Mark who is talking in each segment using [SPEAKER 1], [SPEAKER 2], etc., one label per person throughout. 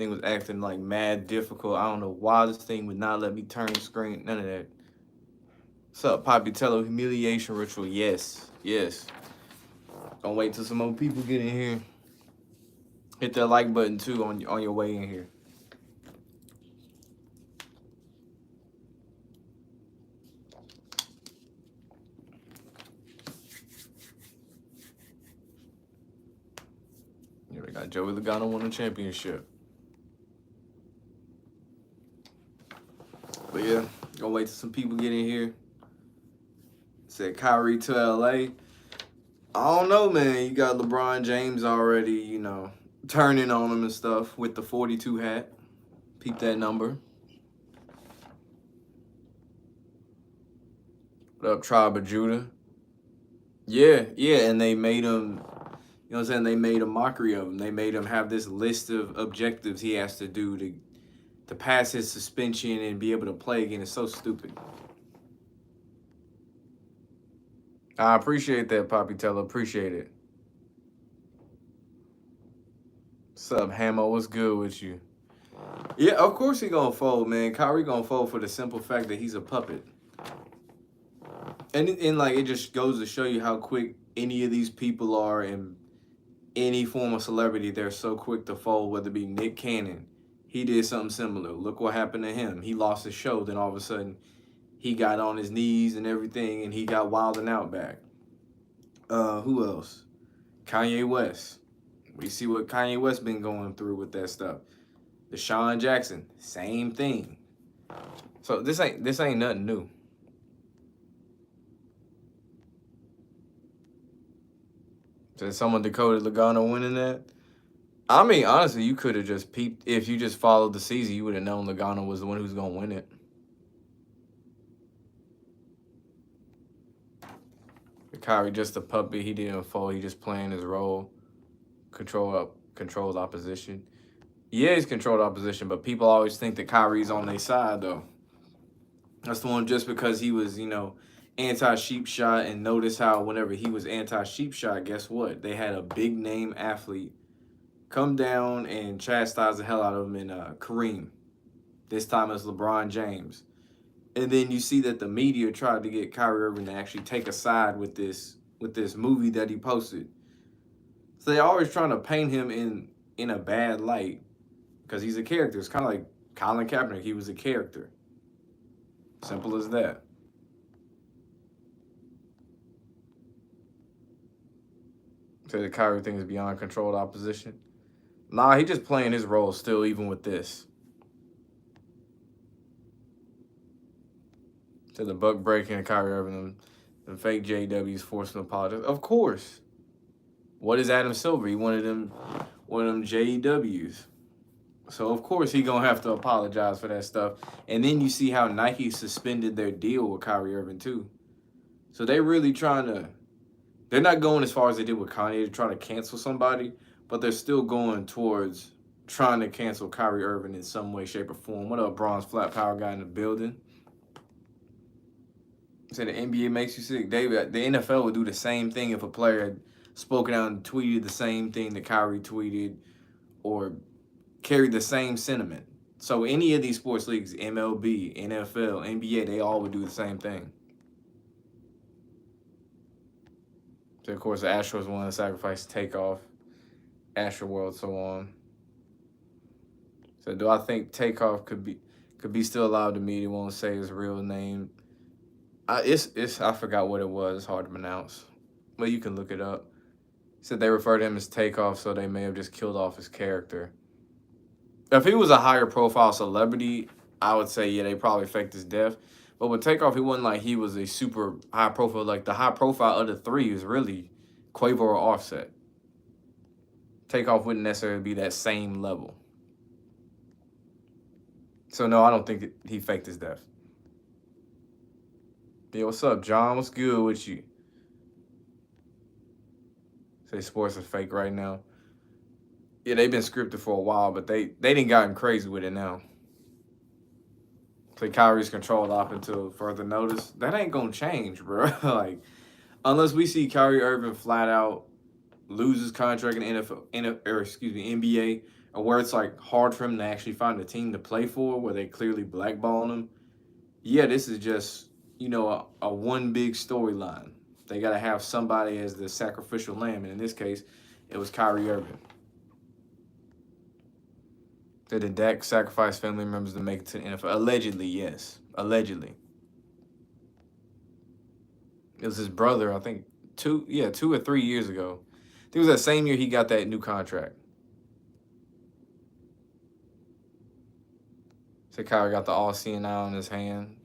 [SPEAKER 1] Thing was acting like mad difficult. I don't know why this thing would not let me turn the screen. None of that. What's up, Poppy Tello? Humiliation ritual. Yes. Yes. Don't wait till some more people get in here. Hit that like button too on your way in here. Here we got Joey Logano won the championship. But yeah, gonna wait till some people get in here. Said Kyrie to LA. I don't know, man. You got LeBron James already, turning on him and stuff with the 42 hat. Peep that number. What up, Tribe of Judah? Yeah, and they made him, what I'm saying? They made a mockery of him. They made him have this list of objectives he has to do to pass his suspension and be able to play again. It's so stupid. I appreciate that, Poppy Teller. Appreciate it. What's up, Hamo? What's good with you? Yeah, of course he gonna fold, man. Kyrie gonna fold for the simple fact that he's a puppet. And like it just goes to show you how quick any of these people are in any form of celebrity. They're so quick to fold, whether it be Nick Cannon. He did something similar. Look what happened to him. He lost his show. Then all of a sudden, he got on his knees and everything, and he got wilding out back. Who else? Kanye West. We see what Kanye West been going through with that stuff. Deshaun Jackson, same thing. So this ain't nothing new. Did someone decoded Logano winning that? I mean, honestly, you could have just peeped. If you just followed the season, you would have known Logano was the one who's going to win it. Kyrie just a puppet. He didn't fold. He just playing his role. Controlled opposition. Yeah, he's controlled opposition, but people always think that Kyrie's on their side, though. That's the one just because he was, anti-sheep shot, and notice how whenever he was anti-sheep shot, guess what? They had a big name athlete come down and chastise the hell out of him in Kareem. This time it's LeBron James. And then you see that the media tried to get Kyrie Irving to actually take a side with this movie that he posted. So they're always trying to paint him in a bad light because he's a character. It's kind of like Colin Kaepernick. He was a character. Simple as that. So the Kyrie thing is beyond controlled opposition. Nah, he just playing his role still, even with this. So the buck breaking and Kyrie Irving, the fake JWs forcing to apologize. Of course. What is Adam Silver? He wanted them JWs. So of course he gonna have to apologize for that stuff. And then you see how Nike suspended their deal with Kyrie Irving too. So they really trying to. They're not going as far as they did with Kanye to try to cancel somebody, but they're still going towards trying to cancel Kyrie Irving in some way, shape, or form. What up, Bronze Flat Power guy in the building? Say the NBA makes you sick. David, the NFL would do the same thing if a player had spoken out and tweeted the same thing that Kyrie tweeted or carried the same sentiment. So any of these sports leagues, MLB, NFL, NBA, they all would do the same thing. So, of course, the Astros wanted to sacrifice Takeoff, Astro World, so on. So, do I think Takeoff could be still allowed to meet? He won't say his real name. I forgot what it was. It's hard to pronounce. But you can look it up. He said they referred to him as Takeoff, so they may have just killed off his character. If he was a higher profile celebrity, I would say, yeah, they probably faked his death. But with Takeoff, he wasn't like he was a super high profile. Like the high profile of the three is really Quavo or Offset. Takeoff wouldn't necessarily be that same level. So no, I don't think he faked his death. Yeah, what's up, John? What's good with you? Say sports are fake right now. Yeah, they've been scripted for a while, but they didn't gotten crazy with it now. Play Kyrie's controlled up until further notice. That ain't gonna change, bro. Like, unless we see Kyrie Irving flat out lose his contract in the NFL, NBA, or where it's like hard for him to actually find a team to play for, where they clearly blackballing him. Yeah, this is just, a one big storyline. They got to have somebody as the sacrificial lamb, and in this case, it was Kyrie Irving. Did Dak sacrifice family members to make it to the NFL? Allegedly, yes. Allegedly. It was his brother, I think, 2 or 3 years ago. I think it was that same year he got that new contract. So Kyrie got the all-seeing eye on his hand.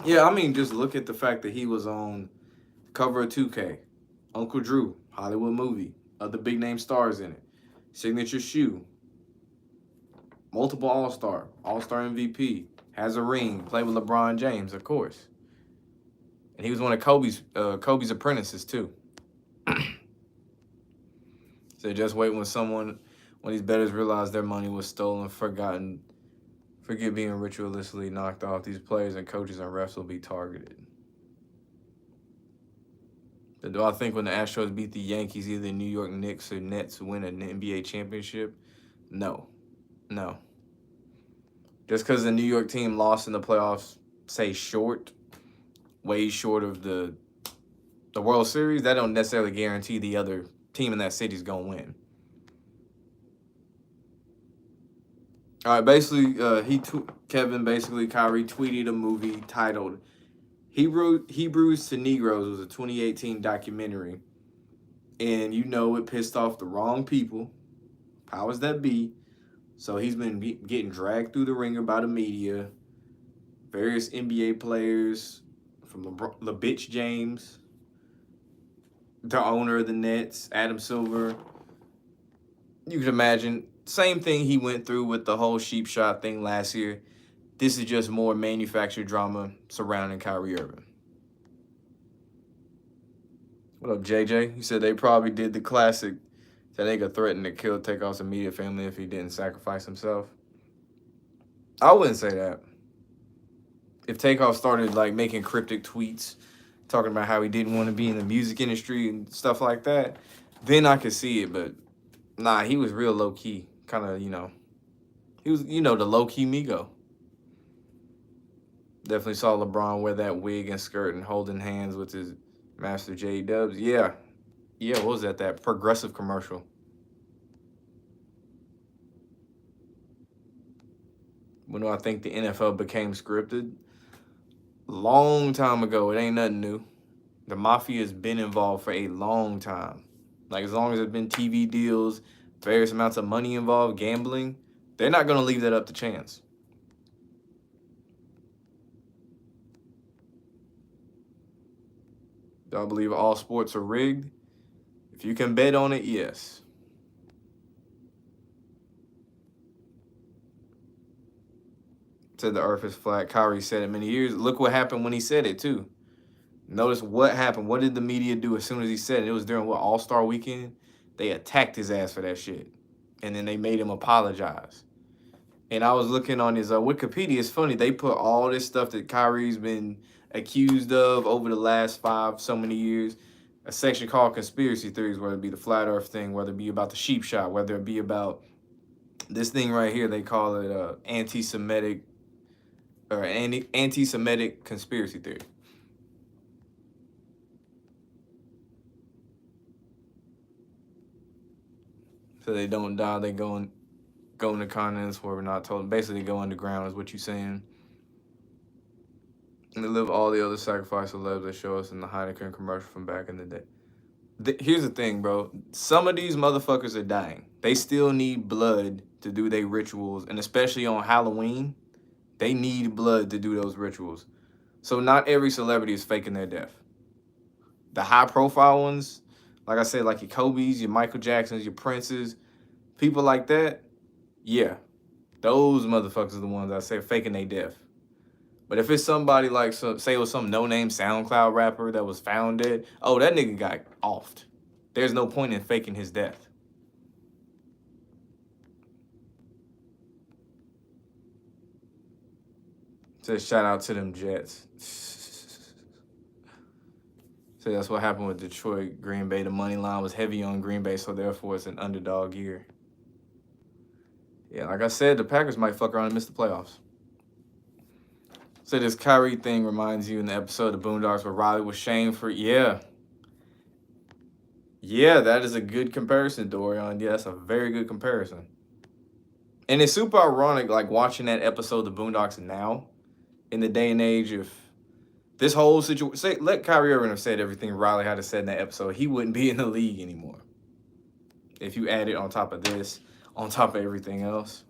[SPEAKER 1] Yeah, I mean, just look at the fact that he was on the cover of 2K, Uncle Drew, Hollywood movie, other big-name stars in it, signature shoe, multiple All-Star MVP, has a ring, played with LeBron James, of course. And he was one of Kobe's apprentices, too. So just wait when these bettors realize their money was stolen, forget being ritualistically knocked off. These players and coaches and refs will be targeted. But do I think when the Astros beat the Yankees, either the New York Knicks or Nets win an NBA championship? No. Just because the New York team lost in the playoffs, say way short of the World Series, that don't necessarily guarantee the other team in that city's going to win. All right, basically, Kyrie tweeted a movie titled Hebrews to Negroes. It was a 2018 documentary. And it pissed off the wrong people, powers that be. So he's been getting dragged through the ringer by the media, various NBA players, from LeBitch James, the owner of the Nets, Adam Silver. You can imagine, same thing he went through with the whole sheep shot thing last year. This is just more manufactured drama surrounding Kyrie Irving. What up, JJ? He said they probably did the classic that they could threaten to kill Takeoff's immediate family if he didn't sacrifice himself. I wouldn't say that. If Takeoff started making cryptic tweets, talking about how he didn't want to be in the music industry and stuff like that, then I could see it. But nah, he was real low key. Kind of, he was, the low key Migo. Definitely saw LeBron wear that wig and skirt and holding hands with his master J Dubs. Yeah, what was that? That Progressive commercial. When do I think the NFL became scripted? Long time ago. It ain't nothing new. The mafia has been involved for a long time. As long as there's been TV deals, various amounts of money involved, gambling, they're not going to leave that up to chance. Do I believe all sports are rigged? If you can bet on it, yes. Said the earth is flat. Kyrie said it many years. Look what happened when he said it, too. Notice what happened. What did the media do as soon as he said it? It was during All-Star weekend? They attacked his ass for that shit. And then they made him apologize. And I was looking on his Wikipedia. It's funny. They put all this stuff that Kyrie's been accused of over the last so many years. A section called conspiracy theories, whether it be the flat earth thing, whether it be about the sheep shot, whether it be about this thing right here. They call it anti-Semitic conspiracy theory. So they don't die. They go into continents where we're not told. Basically, go underground is what you're saying. And they live all the other sacrificial lives they show us in the Heineken commercial from back in the day. Here's the thing, bro. Some of these motherfuckers are dying. They still need blood to do their rituals. And especially on Halloween, they need blood to do those rituals. So not every celebrity is faking their death. The high-profile ones, like I said, like your Kobe's, your Michael Jacksons, your Princes, people like that, yeah, those motherfuckers are the ones I say faking their death. But if it's somebody say it was some no-name SoundCloud rapper that was found dead, oh, that nigga got offed. There's no point in faking his death. Says shout out to them Jets. So that's what happened with Detroit, Green Bay. The money line was heavy on Green Bay, so therefore it's an underdog year. Yeah, like I said, the Packers might fuck around and miss the playoffs. So this Kyrie thing reminds you in the episode of Boondocks where Riley was shamed for, yeah. Yeah, that is a good comparison, Dorian. Yeah, that's a very good comparison. And it's super ironic, like watching that episode of the Boondocks now, in the day and age of this whole situation. Say, let Kyrie Irving have said everything Riley had to say in that episode, he wouldn't be in the league anymore. If you add it on top of this, on top of everything else.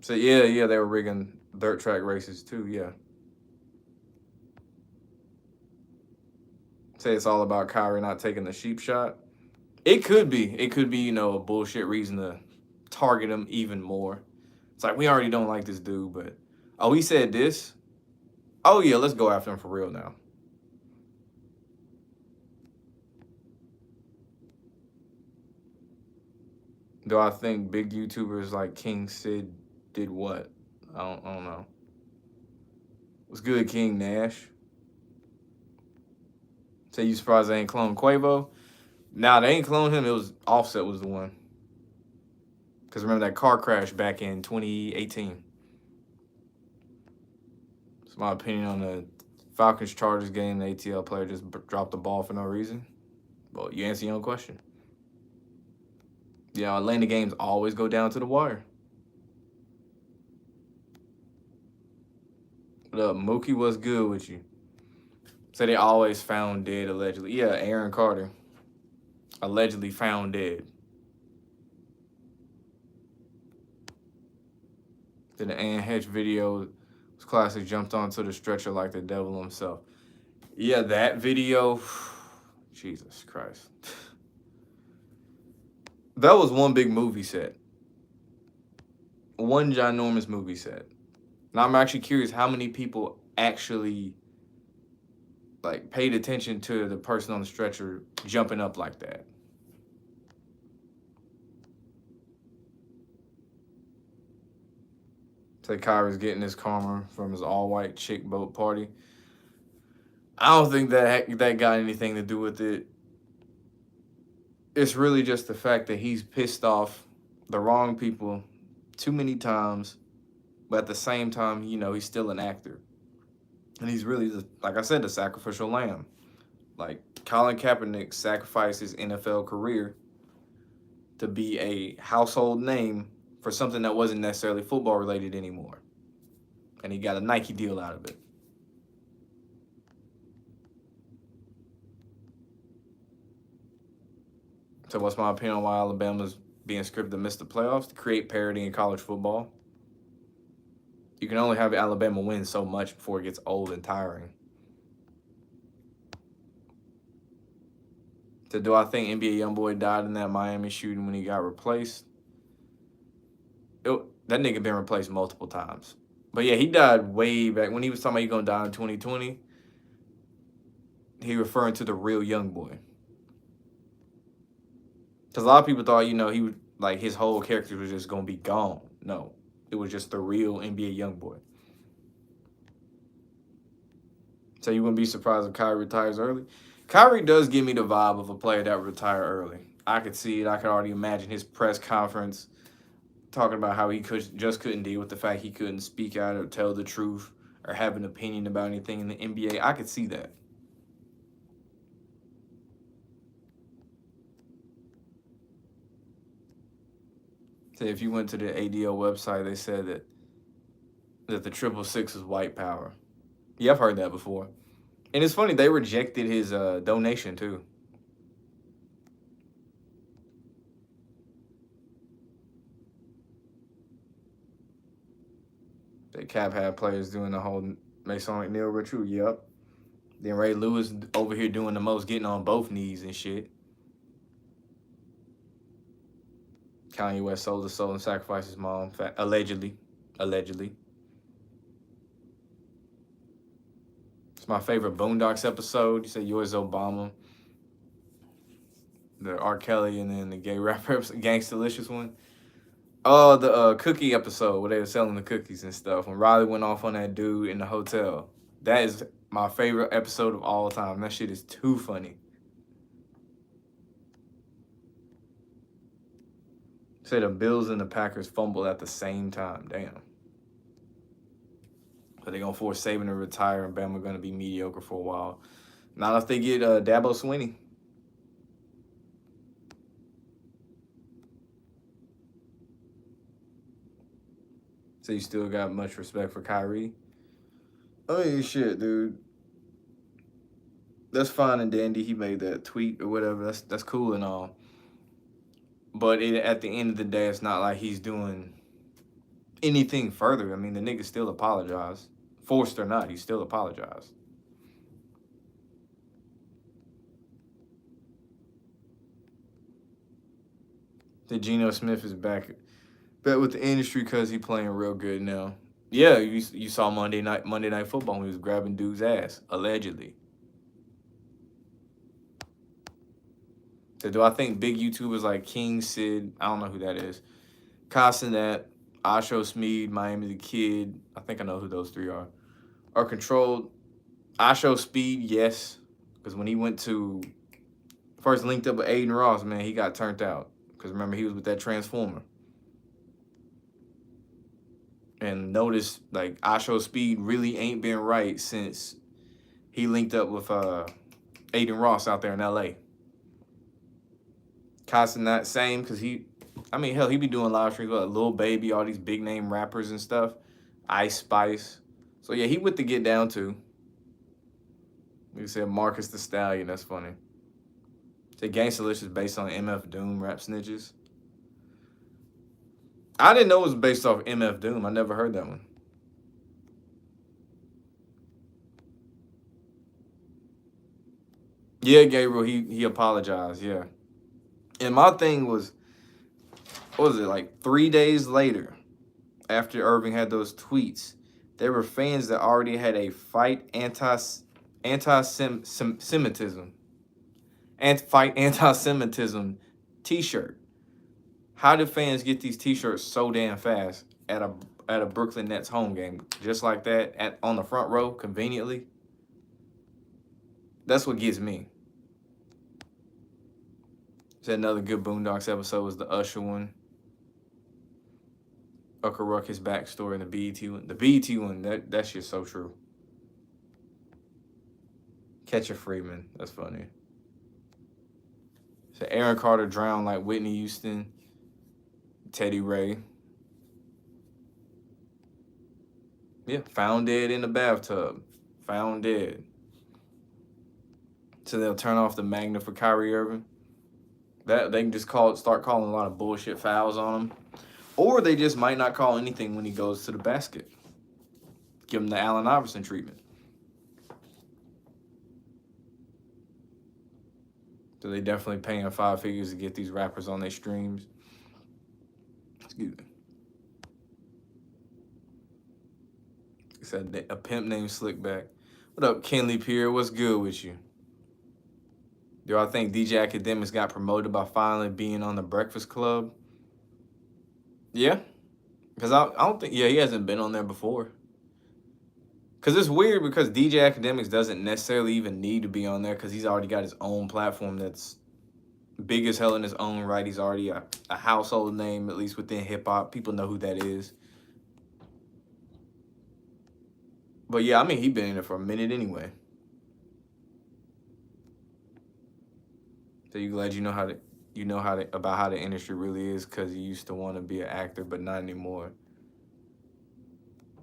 [SPEAKER 1] So yeah, they were rigging dirt track races too, yeah. Say it's all about Kyrie not taking the sheep shot. It could be. It could be, you know, a bullshit reason to target him even more. It's like, we already don't like this dude, but, oh, he said this? Oh, yeah, let's go after him for real now. Do I think big YouTubers like King Sid did what? I don't know. What's good, King Nash? Say you surprised they ain't cloned Quavo? Nah, they ain't cloned him. It was Offset was the one. Because remember that car crash back in 2018. It's my opinion on the Falcons-Chargers game. The ATL player just dropped the ball for no reason. Well, you answer your own question. Yeah, Atlanta games always go down to the wire. What up, Mookie? What's good with you? So they always found dead, allegedly. Yeah, Aaron Carter. Allegedly found dead. Then the Ann Hedge video was classic, jumped onto the stretcher like the devil himself. Yeah, that video, Jesus Christ. That was one big movie set. One ginormous movie set. Now I'm actually curious how many people actually like paid attention to the person on the stretcher jumping up like that. Say Kyrie's getting his karma from his all-white chick boat party. I don't think that got anything to do with it. It's really just the fact that he's pissed off the wrong people too many times, but at the same time, you know, he's still an actor. And he's really, like I said, the sacrificial lamb. Like, Colin Kaepernick sacrificed his NFL career to be a household name for something that wasn't necessarily football related anymore. And he got a Nike deal out of it. So what's my opinion on why Alabama's being scripted to miss the playoffs? To create parity in college football. You can only have Alabama win so much before it gets old and tiring. So do I think NBA YoungBoy died in that Miami shooting when he got replaced? That nigga been replaced multiple times. But yeah, he died way back. When he was talking about he gonna die in 2020, he referring to the real YoungBoy. Because a lot of people thought, you know, he would, like, his whole character was just gonna be gone. No, it was just the real NBA YoungBoy. So you wouldn't be surprised if Kyrie retires early? Kyrie does give me the vibe of a player that would retire early. I could see it. I could already imagine his press conference talking about how he just couldn't deal with the fact he couldn't speak out or tell the truth or have an opinion about anything in the NBA. I could see that. So if you went to the ADL website, they said that the 666 is white power. Yeah, I've heard that before. And it's funny, they rejected his donation too. That Cap had players doing the whole Masonic kneel ritual. Yep. Then Ray Lewis over here doing the most, getting on both knees and shit. Kanye West sold his soul and sacrificed his mom, allegedly. Allegedly. It's my favorite Boondocks episode. You said yours, Obama. The R. Kelly and then the gay rapper, Gangstalicious one. Oh, the cookie episode where they were selling the cookies and stuff. When Riley went off on that dude in the hotel. That is my favorite episode of all time. That shit is too funny. Say the Bills and the Packers fumbled at the same time. Damn. But they're going to force Saban to retire, and Bama going to be mediocre for a while. Not if they get Dabo Swinney. So you still got much respect for Kyrie? Oh, yeah, shit, dude. That's fine and dandy. He made that tweet or whatever. That's cool and all. But at the end of the day, it's not like he's doing anything further. I mean, the nigga still apologized. Forced or not, he still apologized. The Geno Smith is back with the industry because he playing real good now. Yeah, you saw Monday Night Football when he was grabbing dude's ass, allegedly. So do I think big YouTubers like King Sid, I don't know who that is, Castanet, Asho Smeed, Miami the Kid, I think I know who those three are controlled. Asho Speed, yes, because when he went to first linked up with Aiden Ross, man, he got turned out. Because remember, he was with that Transformer. And notice, like, Asho Speed really ain't been right since he linked up with Aiden Ross out there in L.A. Castanet, same, because hell, he be doing live streams with Lil Baby, all these big name rappers and stuff. Ice Spice. So, yeah, he went to get down to. Like I said, Marcus the Stallion, that's funny. The Gangsta-licious based on MF Doom rap snitches. I didn't know it was based off MF Doom. I never heard that one. Yeah, Gabriel, he apologized, yeah. And my thing was, what was it, like 3 days later, after Irving had those tweets, there were fans that already had a fight anti-Semitism t-shirt. How do fans get these t-shirts so damn fast at a Brooklyn Nets home game? Just like that, on the front row, conveniently? That's what gets me. Said another good Boondocks episode was the Usher one. Ucker Ruckus backstory and the BET one. The BET one, that shit's so true. Catcher Freeman, that's funny. So Aaron Carter drowned like Whitney Houston, Teddy Ray. Yeah, found dead in the bathtub. Found dead. So they'll turn off the magnet for Kyrie Irving. That they can just start calling a lot of bullshit fouls on him. Or they just might not call anything when he goes to the basket. Give him the Allen Iverson treatment. So they definitely paying 5 figures to get these rappers on their streams. Excuse me. He said a pimp named Slickback. What up, Kenley Pierre? What's good with you? Do I think DJ Academics got promoted by finally being on the Breakfast Club? Yeah. Because I don't think, he hasn't been on there before. Because it's weird because DJ Academics doesn't necessarily even need to be on there because he's already got his own platform that's big as hell in his own right. He's already a household name, at least within hip-hop. People know who that is. But yeah, I mean, he's been in it for a minute anyway. So you glad you know how the industry really is because you used to want to be an actor, but not anymore.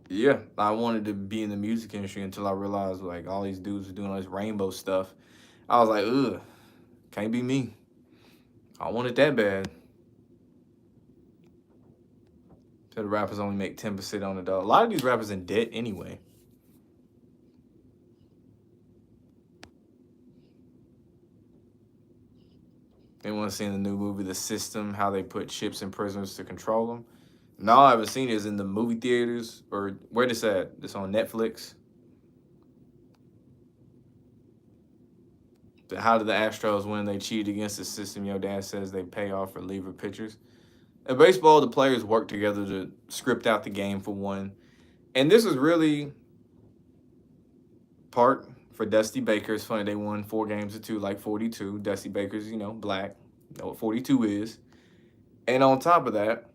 [SPEAKER 1] Yeah, I wanted to be in the music industry until I realized like all these dudes were doing all this rainbow stuff. I was like, ugh, can't be me. I want it that bad. So the rappers only make 10% on the dollar. A lot of these rappers in debt anyway. Anyone seen the new movie, The System, how they put chips in prisoners to control them? No, I haven't seen it. It's in the movie theaters, or where this at? It's on Netflix. How did the Astros win? They cheated against the system. Your dad says they pay off reliever pitchers. In baseball, the players work together to script out the game for one. And this is really part for Dusty Baker. It's funny, they won 4 games to 2, like 42. Dusty Baker's, black. You know what 42 is. And on top of that,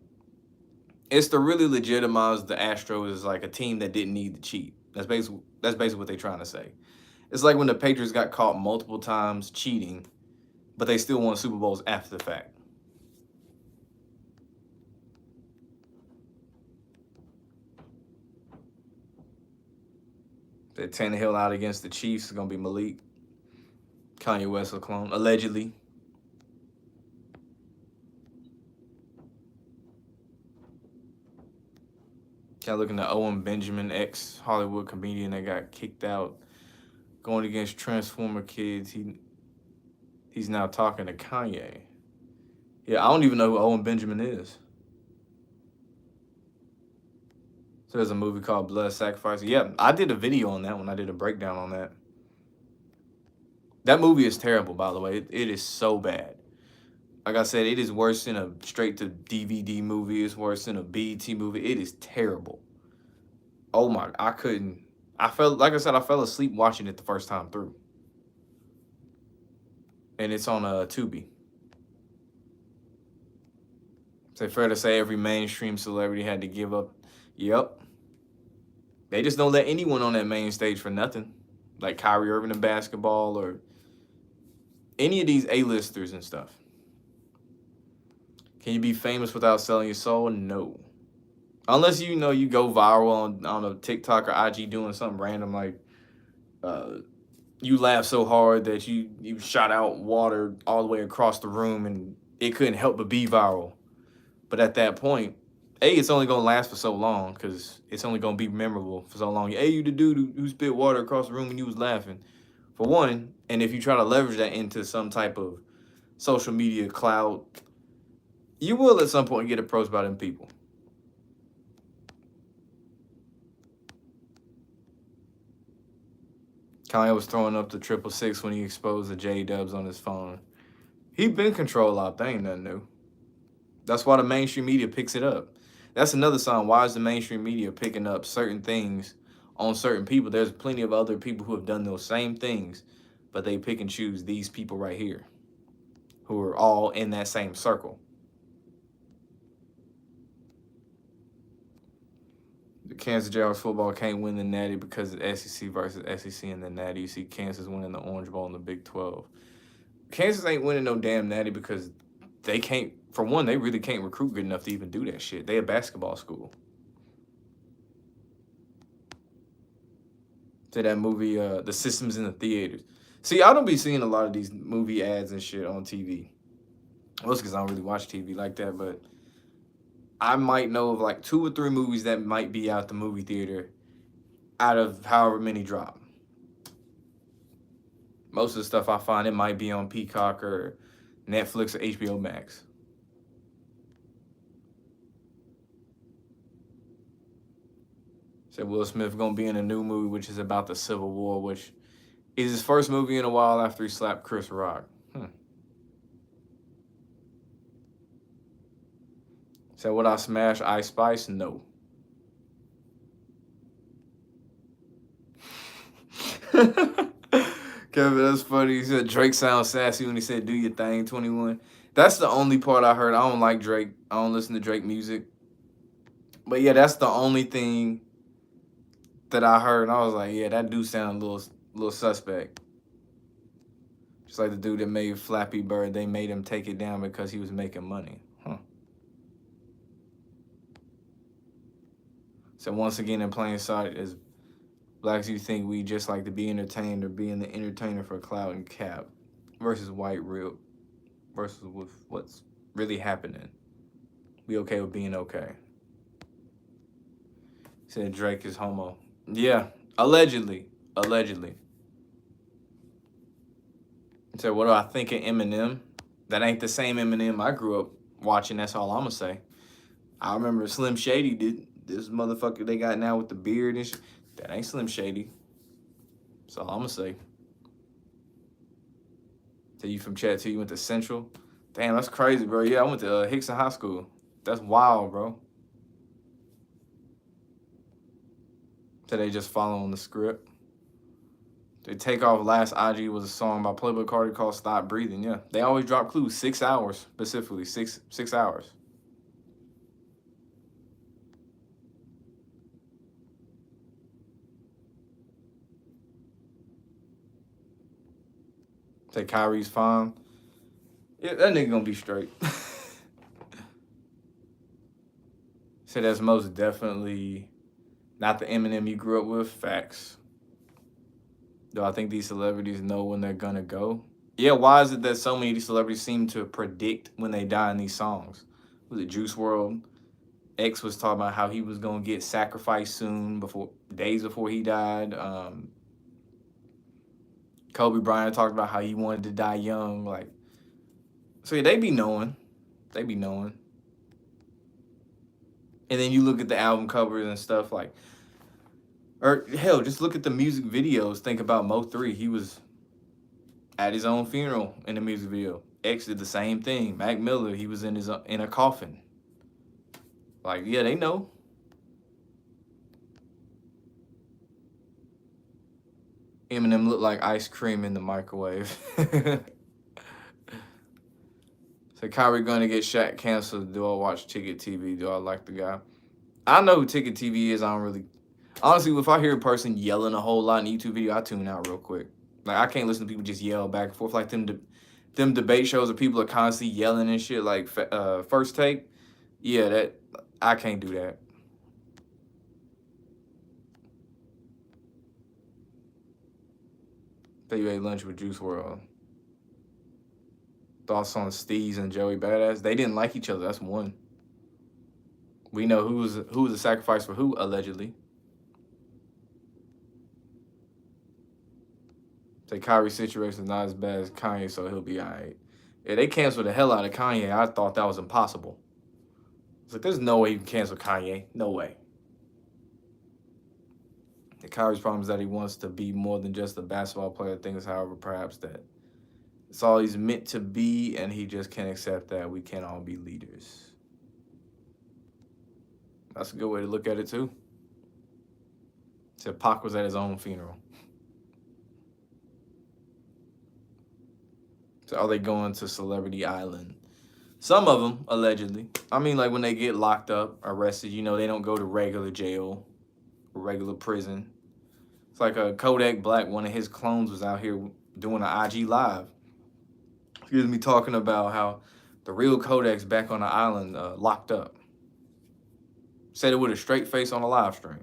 [SPEAKER 1] it's to really legitimize the Astros as like a team that didn't need to cheat. That's basically what they're trying to say. It's like when the Patriots got caught multiple times cheating, but they still won Super Bowls after the fact. That Tannehill out against the Chiefs is gonna be Malik. Kanye West a clone, allegedly. Kind of looking at Owen Benjamin, ex Hollywood comedian that got kicked out, going against Transformer kids. He's now talking to Kanye. Yeah, I don't even know who Owen Benjamin is. So there's a movie called Blood Sacrifice. Yeah, I did a video on that one. I did a breakdown on that. That movie is terrible, by the way. It is so bad. Like I said, it is worse than a straight to DVD movie. It's worse than a BET movie. It is terrible. Oh my, I couldn't. I felt like I said, I fell asleep watching it the first time through. And it's on Tubi. So fair to say every mainstream celebrity had to give up. Yep. They just don't let anyone on that main stage for nothing. Like Kyrie Irving in basketball or any of these A-listers and stuff. Can you be famous without selling your soul? No. Unless you know you go viral on a TikTok or IG doing something random like you laugh so hard that you shot out water all the way across the room and it couldn't help but be viral. But at that point, A, it's only gonna last for so long because it's only gonna be memorable for so long. Hey, you the dude who spit water across the room when you was laughing, for one. And if you try to leverage that into some type of social media cloud, you will at some point get approached by them people. Kanye was throwing up the 666 when he exposed the J-Dubs on his phone. He been control out. That ain't nothing new. That's why the mainstream media picks it up. That's another sign. Why is the mainstream media picking up certain things on certain people? There's plenty of other people who have done those same things, but they pick and choose these people right here who are all in that same circle. The Kansas Jayhawks football can't win the Natty because of SEC versus SEC in the Natty. You see Kansas winning the Orange Bowl in the Big 12. Kansas ain't winning no damn Natty because they can't, for one, they really can't recruit good enough to even do that shit. They a basketball school. To that movie, The System's in the Theaters. See, I don't be seeing a lot of these movie ads and shit on TV. Well, it's because I don't really watch TV like that, but I might know of like 2 or 3 movies that might be out the movie theater out of however many drop. Most of the stuff I find, it might be on Peacock or Netflix or HBO Max. Said Will Smith gonna be in a new movie, which is about the Civil War, which is his first movie in a while after he slapped Chris Rock. Said, would I smash Ice Spice? No. Kevin, that's funny. He said Drake sounds sassy when he said do your thing, 21. That's the only part I heard. I don't like Drake. I don't listen to Drake music. But yeah, that's the only thing that I heard. And I was like, yeah, that do sound a little suspect. Just like the dude that made Flappy Bird, they made him take it down because he was making money. So once again, in plain sight, as blacks, you think we just like to be entertained or being the entertainer for clout and cap versus white real versus with what's really happening. We okay with being okay. Said Drake is homo. Yeah, allegedly. Said, what do I think of Eminem? That ain't the same Eminem I grew up watching. That's all I'm gonna say. I remember Slim Shady did this motherfucker they got now with the beard and shit. That ain't Slim Shady. That's all I'm gonna say. Tell you from Chattanooga, you went to Central. Damn, that's crazy, bro. Yeah, I went to Hickson High School. That's wild, bro. So they just following the script. The Takeoff last IG was a song by Playboy Cardi called "Stop Breathing." Yeah, they always drop clues. 6 hours specifically. Six hours. Say Kyrie's fine. Yeah, that nigga gonna be straight. Say that's most definitely not the Eminem you grew up with. Facts. Do I think these celebrities know when they're gonna go? Yeah, why is it that so many of these celebrities seem to predict when they die in these songs? Was it Juice World? X was talking about how he was gonna get sacrificed soon, days before he died. Kobe Bryant talked about how he wanted to die young. Like, so yeah, they be knowing. They be knowing. And then you look at the album covers and stuff like, or hell, just look at the music videos. Think about Mo3. He was at his own funeral in the music video. X did the same thing. Mac Miller, he was in a coffin. Like, yeah, they know. Eminem looked like ice cream in the microwave. So Kyrie gonna get Shaq canceled. Do I watch Ticket TV? Do I like the guy? I know who Ticket TV is. I don't really. Honestly, if I hear a person yelling a whole lot in a YouTube video, I tune out real quick. Like, I can't listen to people just yell back and forth. Like them debate shows where people are constantly yelling and shit. Like First Take. Yeah, that I can't do that. That you ate lunch with Juice WRLD. Thoughts on Steez and Joey Badass? They didn't like each other. That's one. We know who was a sacrifice for who, allegedly. Say Kyrie's situation is not as bad as Kanye, so he'll be all right. Yeah, they canceled the hell out of Kanye. I thought that was impossible. It's like, there's no way you can cancel Kanye. No way. The Kyrie's problem is that he wants to be more than just a basketball player. Things, however, perhaps that it's all he's meant to be, and he just can't accept that we can't all be leaders. That's a good way to look at it, too. Said Pac was at his own funeral. So are they going to Celebrity Island? Some of them, allegedly. I mean, like when they get locked up, arrested, you know, they don't go to regular jail or regular prison. It's like a Kodak Black, one of his clones was out here doing an IG live. Excuse me, talking about how the real Kodak's back on the island locked up. Said it with a straight face on a live stream.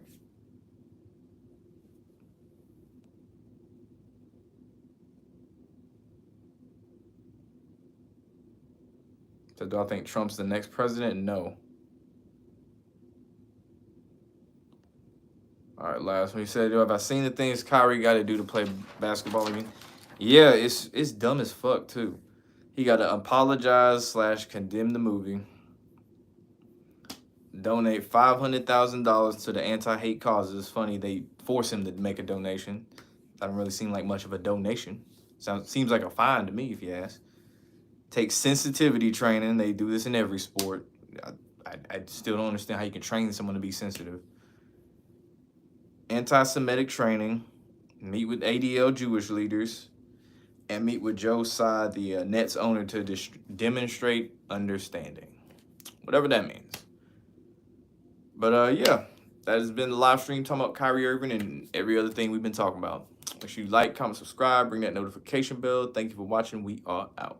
[SPEAKER 1] So do I think Trump's the next president? No. All right, last one. He said, have I seen the things Kyrie got to do to play basketball again? Yeah, it's dumb as fuck, too. He got to apologize / condemn the movie. Donate $500,000 to the anti-hate causes. It's funny, they force him to make a donation. Doesn't really seem like much of a donation. Seems like a fine to me, if you ask. Take sensitivity training. They do this in every sport. I still don't understand how you can train someone to be sensitive. Anti-Semitic training. Meet with ADL Jewish leaders. And meet with Joe Tsai, the Nets owner, to demonstrate understanding. Whatever that means. But yeah, that has been the live stream talking about Kyrie Irving and every other thing we've been talking about. Make sure you like, comment, subscribe, ring that notification bell. Thank you for watching. We are out.